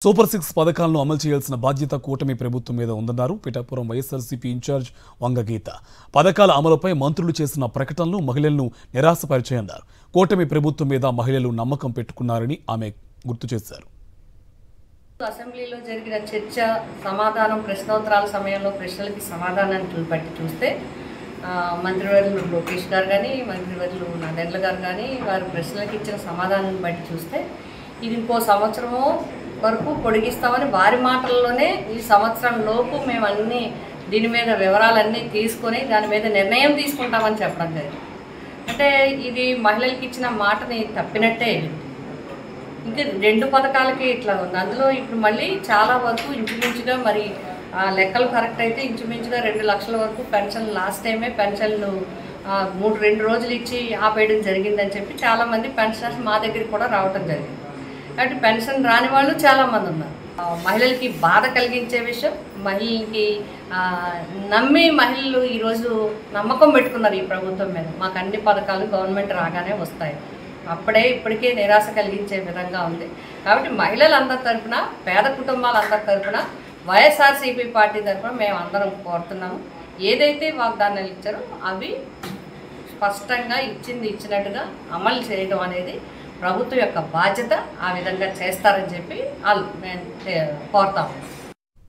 Super 6 పథకాలను అమలు చేయాల్సిన బాధ్యత కూటమి ప్రభుత్వం మీద ఉందన్నారు పిఠాపురం వైఎస్ఆర్సీపీ ఇన్ఛార్జ్ వంగగీత. పథకాల అమలుపై మంత్రులు చేసిన ప్రకటనలు మహిళలను నిరాశపరిచాయన్నారు. కూటమి ప్రభుత్వం మీద మహిళలు నమ్మకం పెట్టుకున్నారని ఆమె గుర్తు చేశారు. అసెంబ్లీలో జరిగిన చర్చ, సమాధానం, ప్రశ్నోత్తరాల సమయంలో ప్రశ్నలకి సమాధానాన్ని బట్టి చూస్తే మంత్రివర్యులు లోకేష్ గారు కానీ, మంత్రివర్యులు నాదెండ్ల గారు కానీ వారు ప్రశ్నలకు ఇచ్చిన సమాధానాన్ని బట్టి చూస్తే ఇది ఇంకో సంవత్సరము వరకు పొడిగిస్తామని వారి మాటల్లోనే ఈ సంవత్సరం లోపు మేము అన్నీ దీని మీద వివరాలన్నీ తీసుకొని దాని మీద నిర్ణయం తీసుకుంటామని చెప్పడం జరిగింది. అంటే ఇది మహిళలకి ఇచ్చిన మాటని తప్పినట్టే. ఇంకా 2 పథకాలకి ఇట్లా ఉంది. అందులో ఇప్పుడు మళ్ళీ చాలా వరకు ఇంచుమించుగా మరి లెక్కలు కరెక్ట్ అయితే ఇంచుమించుగా 2 లక్షల వరకు పెన్షన్, లాస్ట్ టైమే పెన్షన్లు 2 రోజులు ఇచ్చి ఆపేయడం జరిగిందని చెప్పి చాలామంది పెన్షనర్స్ మా దగ్గరికి కూడా రావటం జరిగింది. కాబట్టి పెన్షన్ రాని వాళ్ళు చాలామంది ఉన్నారు. మహిళలకి బాధ కలిగించే విషయం, మహిళలకి నమ్మి మహిళలు ఈరోజు నమ్మకం పెట్టుకున్నారు ఈ ప్రభుత్వం మీద. మాకు అన్ని పథకాలు గవర్నమెంట్ రాగానే వస్తాయి. అప్పుడే ఇప్పటికే నిరాశ కలిగించే విధంగా ఉంది. కాబట్టి మహిళలందరి తరఫున, పేద కుటుంబాలందరి తరఫున, వైఎస్ఆర్సీపీ పార్టీ తరఫున మేము అందరం కోరుతున్నాము. ఏదైతే వాగ్దానాలు ఇచ్చారో అవి స్పష్టంగా ఇచ్చినట్టుగా అమలు చేయడం అనేది ప్రభుత్వం యొక్క బాధ్యత. ఆ విధంగా చేస్తారని చెప్పి మేము కోరుతాము.